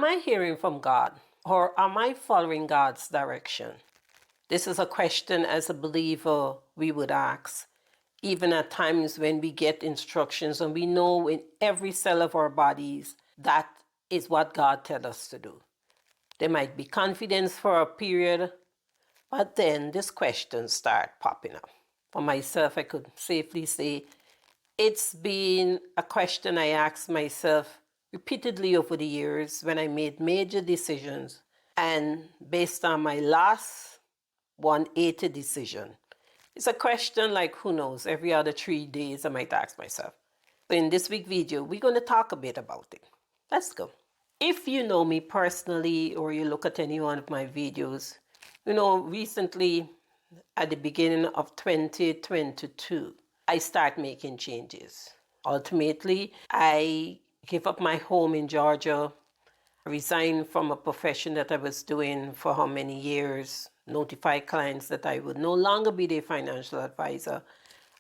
I hearing from God, or am I following God's direction? This is a question as a believer we would ask, even at times when we get instructions and we know in every cell of our bodies that is what God tells us to do. There might be confidence for a period, but then this question start popping up. For myself, I could safely say it's been a question I asked myself repeatedly over the years when I made major decisions. And based on my last 180 decision, it's a question like, who knows, every other 3 days I might ask myself. So in this week's video, we're going to talk a bit about it. Let's go. If you know me personally or you look at any one of my videos, you know, recently at the beginning of 2022, I start making changes. Ultimately, I gave up my home in Georgia, resigned from a profession that I was doing for how many years, notified clients that I would no longer be their financial advisor,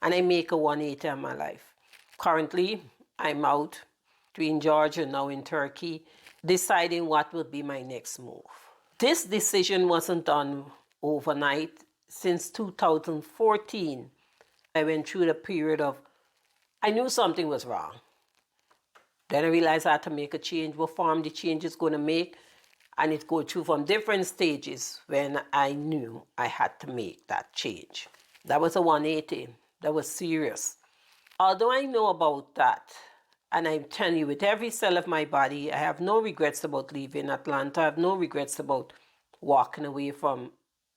and I make a 180 in my life. Currently, I'm out between Georgia and now in Turkey, deciding what will be my next move. This decision wasn't done overnight. Since 2014, I went through the period of, I knew something was wrong. Then I realized I had to make a change. What form the change is going to make, and it go through from different stages when I knew I had to make that change. That was a 180. That was serious. Although I know about that, and I'm telling you with every cell of my body, I have no regrets about leaving Atlanta. I have no regrets about walking away from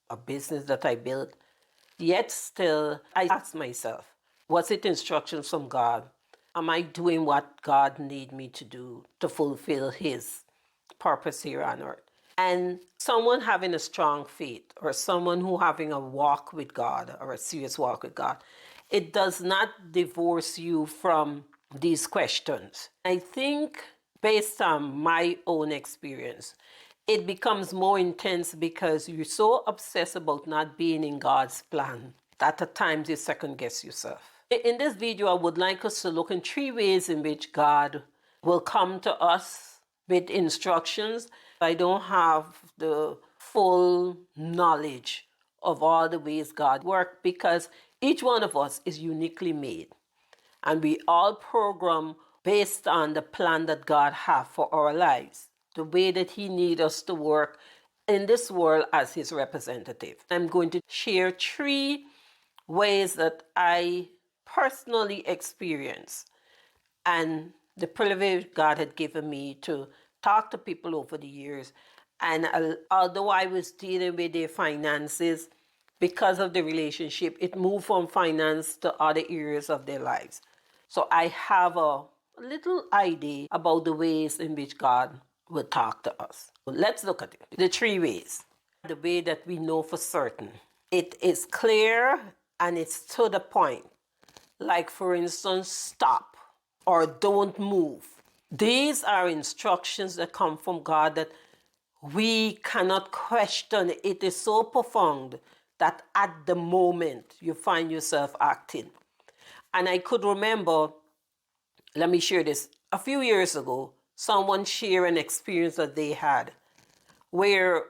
a business that I built. Yet still, I ask myself, was it instructions from God? Am I doing what God need me to do to fulfill his purpose here on earth? And someone having a strong faith or someone who having a walk with God or a serious walk with God, it does not divorce you from these questions. I think based on my own experience, it becomes more intense because you're so obsessed about not being in God's plan that at times you second guess yourself. In this video, I would like us to look in 3 ways in which God will come to us with instructions. I don't have the full knowledge of all the ways God works because each one of us is uniquely made. And we all program based on the plan that God has for our lives, the way that he needs us to work in this world as his representative. I'm going to share 3 ways that I personally experience and the privilege God had given me to talk to people over the years. And although I was dealing with their finances, because of the relationship, it moved from finance to other areas of their lives. So I have a little idea about the ways in which God will talk to us. Let's look at it. The 3 ways. The way that we know for certain. It is clear and it's to the point. Like for instance, stop or don't move. These are instructions that come from God that we cannot question. It is so profound that at the moment you find yourself acting. And I could remember, let me share this, a few years ago, someone shared an experience that they had where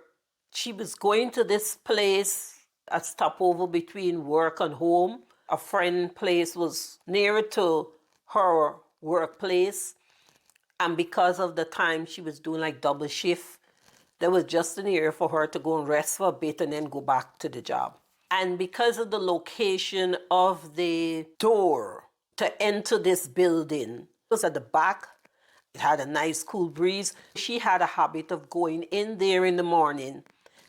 she was going to this place, a stopover between work and home. A friend place was nearer to her workplace. And because of the time she was doing like double shift, there was just an area for her to go and rest for a bit and then go back to the job. And because of the location of the door to enter this building, it was at the back. It had a nice cool breeze. She had a habit of going in there in the morning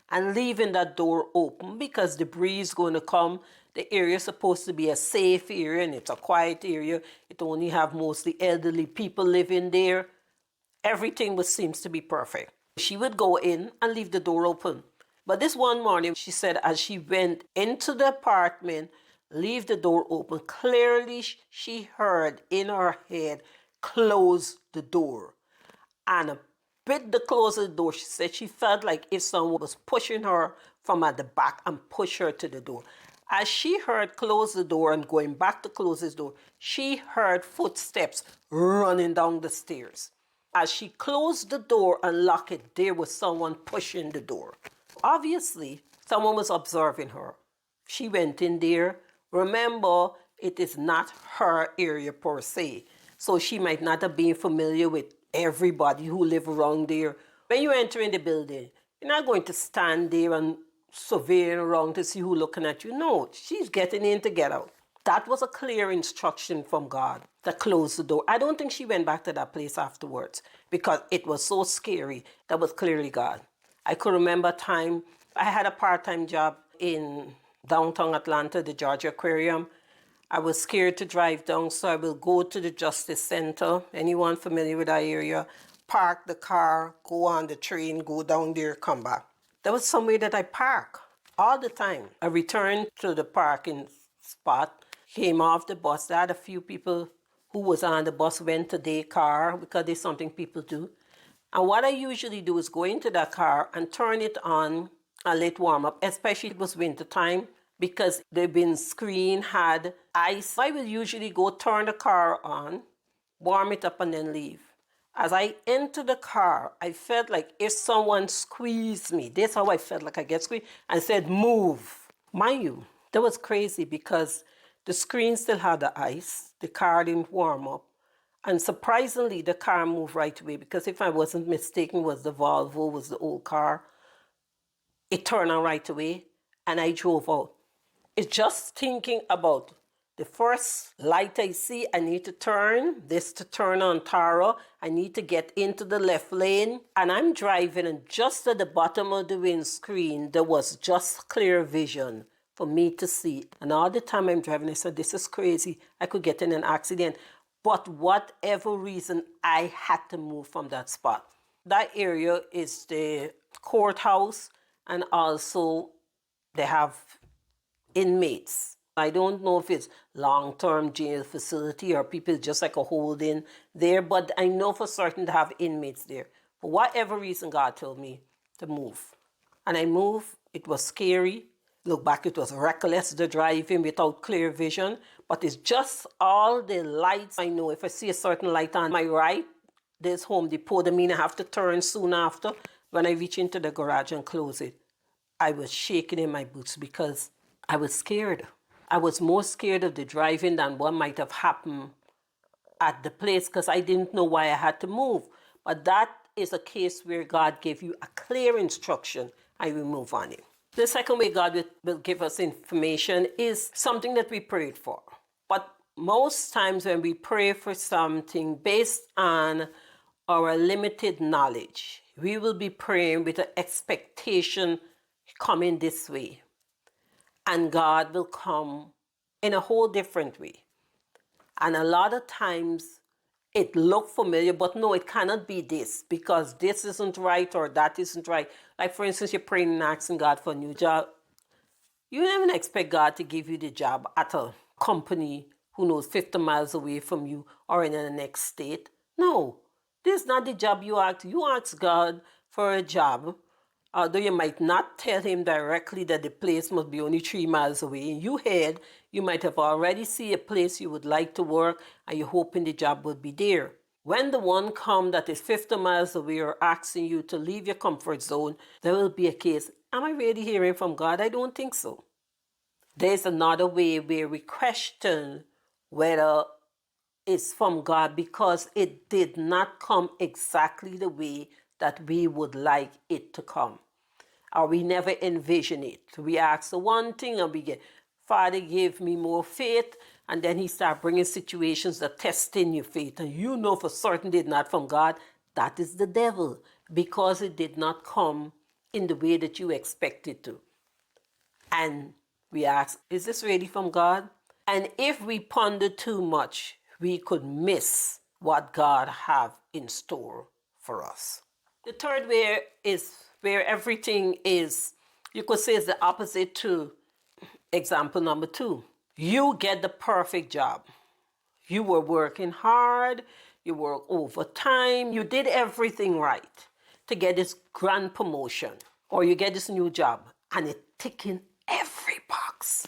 and leaving that door open because the breeze going to come. The area is supposed to be a safe area and it's a quiet area. It only have mostly elderly people living there. Everything seems to be perfect. She would go in and leave the door open. But this one morning, she said as she went into the apartment, leave the door open, clearly she heard in her head, close the door. And a bit the close of the door, she said she felt like if someone was pushing her from at the back and push her to the door. As she heard close the door and going back to close the door, she heard footsteps running down the stairs. As she closed the door and locked it, there was someone pushing the door. Obviously, someone was observing her. She went in there. Remember, it is not her area per se. So she might not have been familiar with everybody who live around there. When you enter in the building, you're not going to stand there and surveying around to see who's looking at you. No, she's getting in to get out. That was a clear instruction from God to close the door. I don't think she went back to that place afterwards because it was so scary. That was clearly God. I could remember a time I had a part-time job in downtown Atlanta, the Georgia Aquarium. I was scared to drive down, so I will go to the Justice Center. Anyone familiar with that area? Park the car, go on the train, go down there, come back. There was somewhere that I park all the time. I returned to the parking spot, came off the bus. I had a few people who was on the bus went to their car because there's something people do. And what I usually do is go into that car and turn it on and let it warm up, especially if it was winter time because the windscreen had ice. I will usually go turn the car on, warm it up and then leave. As I entered the car, I felt like if someone squeezed me, that's how I felt like I get squeezed, and said, move. Mind you, that was crazy because the screen still had the ice, the car didn't warm up, and surprisingly, the car moved right away because if I wasn't mistaken, it was the Volvo, was the old car. It turned on right away, and I drove out. It's just thinking about the first light I see, I need to turn, this to turn on Tara. I need to get into the left lane. And I'm driving, and just at the bottom of the windscreen, there was just clear vision for me to see. And all the time I'm driving, I said, this is crazy. I could get in an accident. But whatever reason, I had to move from that spot. That area is the courthouse, and also they have inmates. I don't know if it's long-term jail facility or people just like a holding there, but I know for certain to have inmates there. For whatever reason, God told me to move. And I moved. It was scary. Look back, it was reckless, the driving without clear vision. But it's just all the lights. I know if I see a certain light on my right, there's Home Depot. That means I have to turn soon after. When I reach into the garage and close it, I was shaking in my boots because I was scared. I was more scared of the driving than what might have happened at the place because I didn't know why I had to move. But that is a case where God gave you a clear instruction. I will move on it. The second way God will give us information is something that we prayed for. But most times when we pray for something based on our limited knowledge, we will be praying with an expectation coming this way. And God will come in a whole different way. And a lot of times it looks familiar, but no, it cannot be this because this isn't right or that isn't right. Like for instance, you're praying and asking God for a new job. You never expect God to give you the job at a company who knows 50 miles away from you or in the next state. No, this is not the job you ask. You ask God for a job. Although you might not tell him directly that the place must be only 3 miles away. In your head, you might have already seen a place you would like to work and you're hoping the job would be there. When the one comes that is 50 miles away or asking you to leave your comfort zone, there will be a case, am I really hearing from God? I don't think so. There's another way where we question whether it's from God because it did not come exactly the way that we would like it to come. Or we never envision it. We ask the one thing and we get, Father, give me more faith. And then he start bringing situations that testing your faith. And you know for certain did not from God. That is the devil because it did not come in the way that you expected to. And we ask, is this really from God? And if we ponder too much, we could miss what God have in store for us. The third way is where everything is, you could say, is the opposite to example number 2. You get the perfect job. You were working hard, you worked overtime, you did everything right to get this grand promotion or you get this new job and it's ticking every box.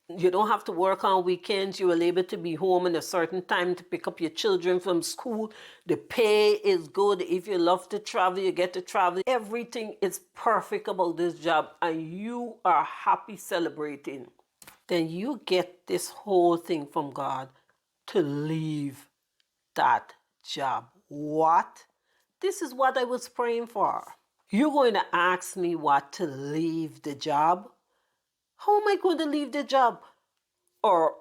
You don't have to work on weekends. You are able to be home in a certain time to pick up your children from school. The pay is good. If you love to travel, you get to travel. Everything is perfect about this job, and you are happy celebrating. Then you get this whole thing from God to leave that job. What? This is what I was praying for. You're going to ask me what to leave the job? How am I going to leave the job? Or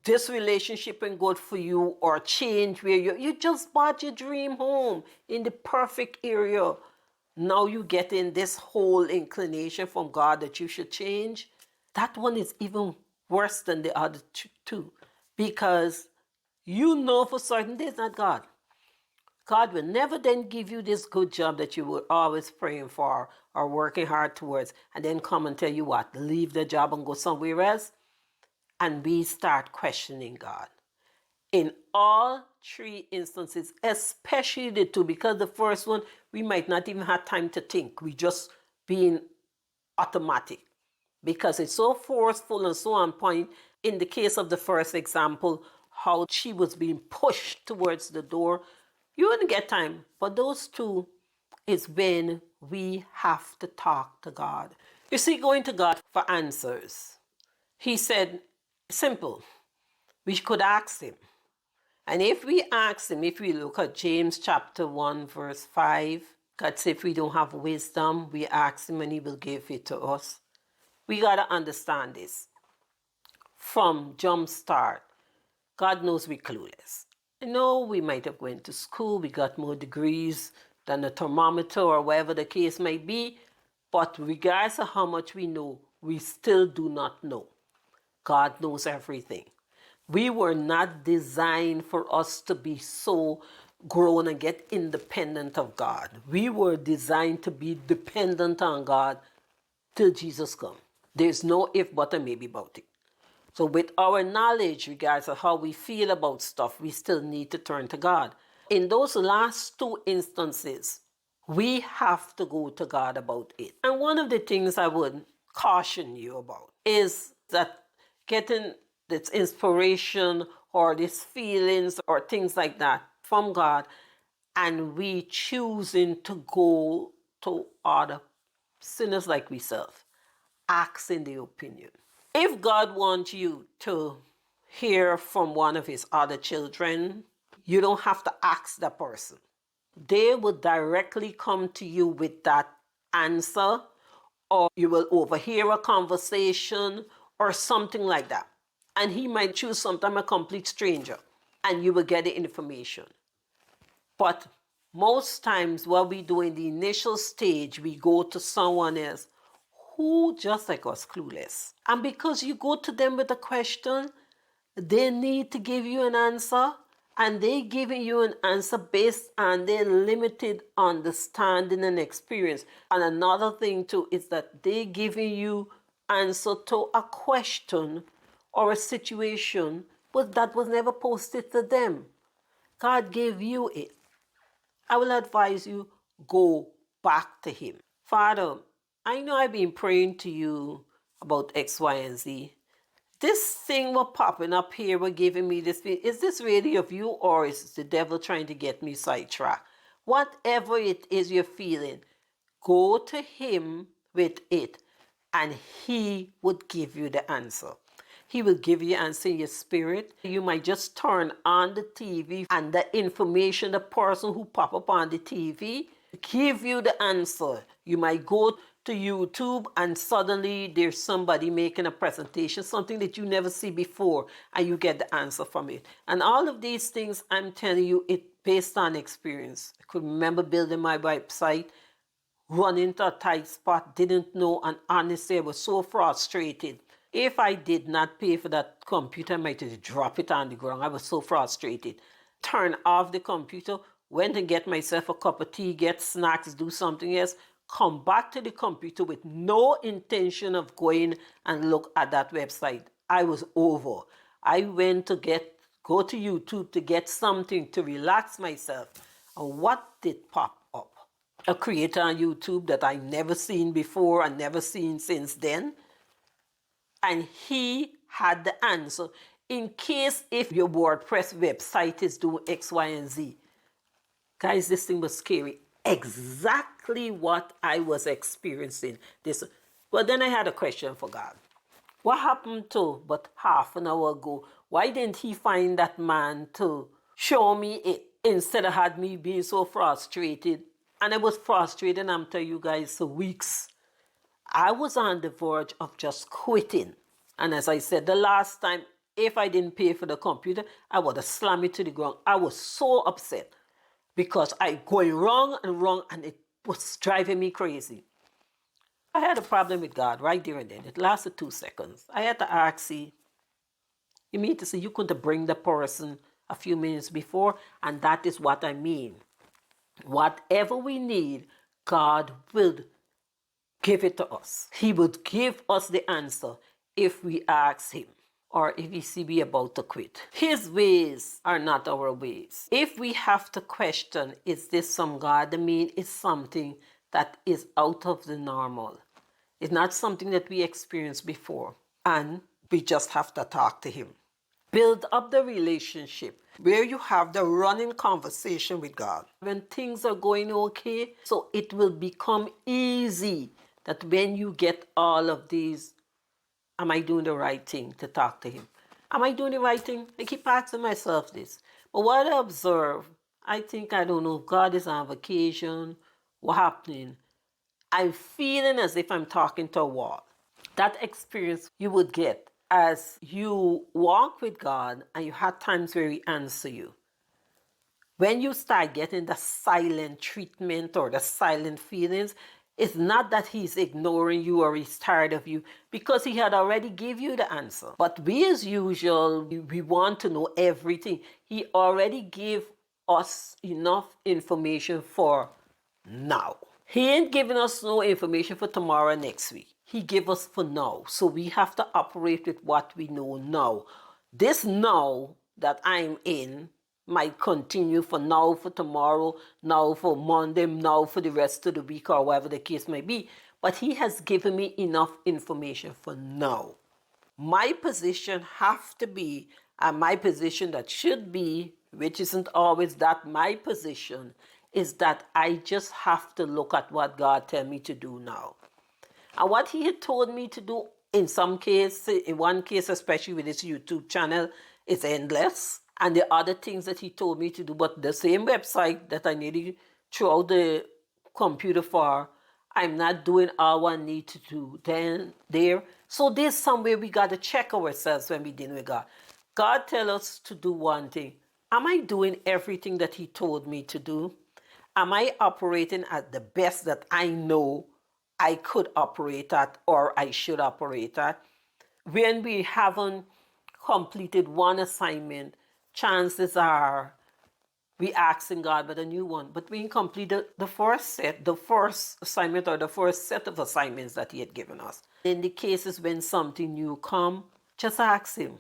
this relationship ain't good for you, or change where you just bought your dream home in the perfect area. Now you get in this whole inclination from God that you should change. That one is even worse than the other two, because you know for certain this is not God. God will never then give you this good job that you were always praying for or working hard towards, and then come and tell you what, leave the job and go somewhere else. And we start questioning God. In all three instances, especially the two, because the first one, we might not even have time to think. We just being automatic because it's so forceful and so on point. In the case of the first example, how she was being pushed towards the door, you wouldn't get time. But those two is when we have to talk to God. You see, going to God for answers. He said, simple, we could ask him. And if we ask him, if we look at James chapter 1, verse 5, God said if we don't have wisdom, we ask him and he will give it to us. We got to understand this. From jump start, God knows we're clueless. I know we might have went to school, we got more degrees than a thermometer or whatever the case might be, but regardless of how much we know, we still do not know. God knows everything. We were not designed for us to be so grown and get independent of God. We were designed to be dependent on God till Jesus comes. There's no if, but, and maybe about it. So with our knowledge, regardless of how we feel about stuff, we still need to turn to God. In those last two instances, we have to go to God about it. And one of the things I would caution you about is that getting this inspiration or these feelings or things like that from God, and we choosing to go to other sinners like we serve, asking the opinion. If God wants you to hear from one of his other children, you don't have to ask that person. They will directly come to you with that answer, or you will overhear a conversation or something like that. And he might choose sometimes a complete stranger, and you will get the information. But most times what we do in the initial stage, we go to someone else who just like us, clueless. And because you go to them with a question, they need to give you an answer, and they giving you an answer based on their limited understanding and experience. And another thing too is that they giving you answer to a question or a situation, but that was never posted to them. God gave you it. I will advise you, go back to him. Father, I know I've been praying to you about X, Y, and Z. This thing was popping up here, were giving me this. Is this really of you, or is the devil trying to get me sidetracked? Whatever it is you're feeling, go to him with it, and he would give you the answer. He will give you answer in your spirit. You might just turn on the TV, and the information, the person who pop up on the TV, give you the answer. You might go to YouTube and suddenly there's somebody making a presentation, something that you never see before, and you get the answer from it. And all of these things, I'm telling you, it based on experience. I could remember building my website, run into a tight spot, didn't know, and honestly I was so frustrated. If I did not pay for that computer, I might just drop it on the ground. I was so frustrated. Turn off the computer, went and get myself a cup of tea, get snacks, do something else, come back to the computer with no intention of going and look at that website. I was over. I went to go to YouTube to get something to relax myself. And what did pop up? A creator on YouTube that I never seen before and never seen since then. And he had the answer in case if your WordPress website is doing X, Y, and Z. Guys, this thing was scary. Exactly what I was experiencing. Well, then I had a question for God. What happened to but half an hour ago? Why didn't he find that man to show me it instead of had me being so frustrated? And I was frustrated, I'm telling you guys, for weeks. I was on the verge of just quitting. And as I said the last time, if I didn't pay for the computer, I would have slammed it to the ground. I was so upset because I going wrong and it was driving me crazy. I had a problem with God right there and then. It lasted 2 seconds. I had to ask, you mean to say you couldn't bring the person a few minutes before? And that is what I mean. Whatever we need, God will give it to us. He would give us the answer if we ask him, or if he see we about to quit. His ways are not our ways. If we have to question, is this from God? I mean, it's something that is out of the normal. It's not something that we experienced before. And we just have to talk to him. Build up the relationship where you have the running conversation with God. When things are going okay, so it will become easy that when you get all of these, am I doing the right thing, to talk to him? Am I doing the right thing? I keep asking myself this. But what I observe, I don't know if God is on vacation, what's happening. I'm feeling as if I'm talking to a wall. That experience you would get as you walk with God and you have times where he answers you. When you start getting the silent treatment or the silent feelings, it's not that he's ignoring you or he's tired of you, because he had already give you the answer. But we as usual, we want to know everything. He already gave us enough information for now. He ain't giving us no information for tomorrow and next week. He gave us for now. So we have to operate with what we know now. This now that I'm in might continue for now, for tomorrow, now for Monday, now for the rest of the week, or whatever the case may be. But he has given me enough information for now. My position have to be, and my position that should be, which isn't always that my position, is that I just have to look at what God tell me to do now. And what he had told me to do in some case, in one case, especially with this YouTube channel, is endless. And the other things that he told me to do, but the same website that I nearly threw out the computer for, I'm not doing all I need to do then there. So there's somewhere we got to check ourselves when we deal with God. God tell us to do one thing. Am I doing everything that he told me to do? Am I operating at the best that I know I could operate at or I should operate at? When we haven't completed one assignment, chances are we asking God for a new one. But we completed the first assignment or the first set of assignments that he had given us. In the cases when something new come, just ask him.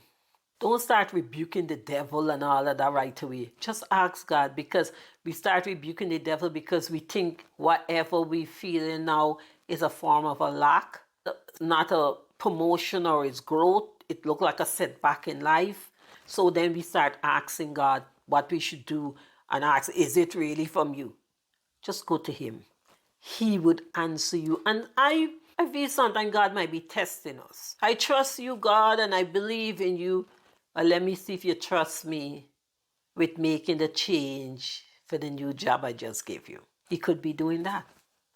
Don't start rebuking the devil and all of that right away. Just ask God, because we start rebuking the devil because we think whatever we feeling now is a form of a lack, not a promotion or its growth. It look like a setback in life. So then we start asking God what we should do and ask, is it really from you? Just go to him. He would answer you. And I feel sometimes God might be testing us. I trust you, God, and I believe in you. But let me see if you trust me with making the change for the new job I just gave you. He could be doing that.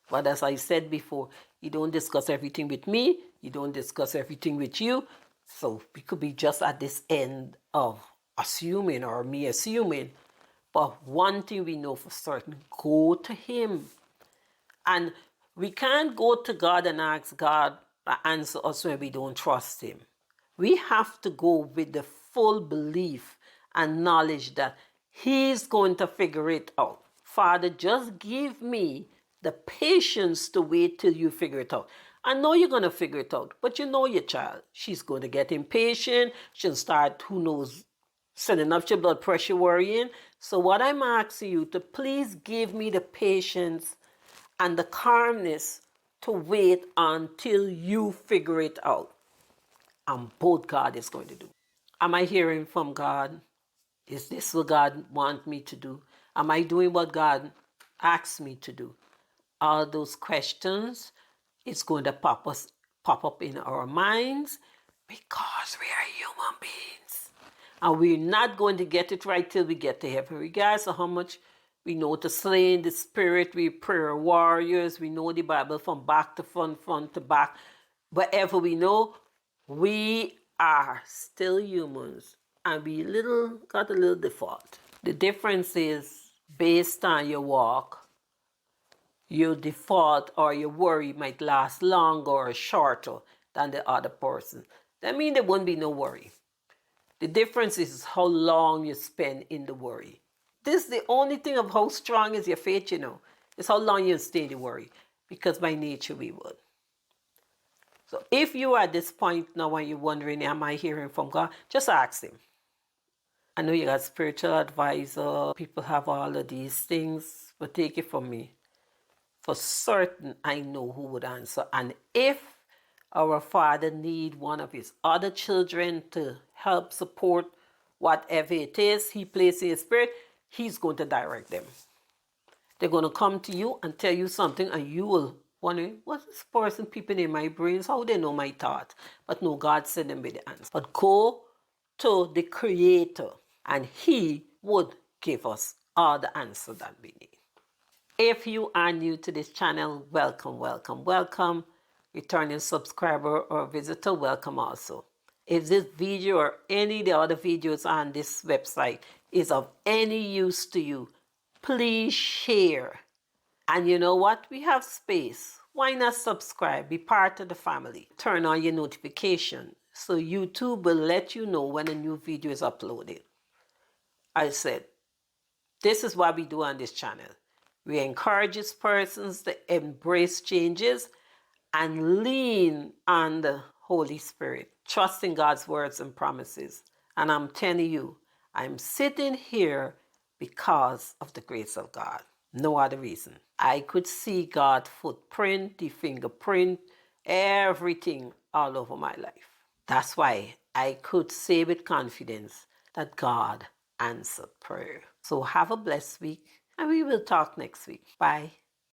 But as I said before, he don't discuss everything with me. He don't discuss everything with you. So we could be just at this end of assuming, or me assuming. But one thing we know for certain, go to him. And we can't go to God and ask God to answer us when we don't trust him. We have to go with the full belief and knowledge that he's going to figure it out. Father, just give me the patience to wait till you figure it out. I know you're going to figure it out, but you know your child. She's going to get impatient. She'll start, who knows, sending up your blood pressure, worrying. So what I'm asking you to please give me the patience and the calmness to wait until you figure it out. and both God is going to do. Am I hearing from God? Is this what God wants me to do? Am I doing what God asks me to do? All those questions is going to pop up in our minds because we are human beings. And we're not going to get it right till we get to heaven. Regardless of how much we know to slay in the spirit, we prayer warriors, we know the Bible from back to front, front to back. Whatever we know, we are still humans and we got a little default. The difference is based on your walk, your default or your worry might last longer or shorter than the other person. That means there won't be no worry. The difference is how long you spend in the worry. This is the only thing of how strong is your faith, It's how long you stay in the worry. Because by nature we would. So if you are at this point now and you're wondering, am I hearing from God? Just ask him. I know you got spiritual advisor, people have all of these things, but take it from me. For certain, I know who would answer. And if our Father need one of his other children to help support whatever it is he places in his spirit, he's going to direct them. They're going to come to you and tell you something and you will wonder, what's this person peeping in my brains? How they know my thoughts? But no, God sent them with the answer. But go to the Creator and he would give us all the answer that we need. If you are new to this channel, welcome, welcome, welcome. Returning subscriber or visitor, welcome also. If this video or any of the other videos on this website is of any use to you, please share. And you know what? We have space. Why not subscribe? Be part of the family. Turn on your notification so YouTube will let you know when a new video is uploaded. I said, this is what we do on this channel. We encourage persons to embrace changes and lean on the Holy Spirit, trusting God's words and promises. And I'm telling you, I'm sitting here because of the grace of God. No other reason. I could see God's footprint, the fingerprint, everything all over my life. That's why I could say with confidence that God answered prayer. So have a blessed week and we will talk next week. Bye.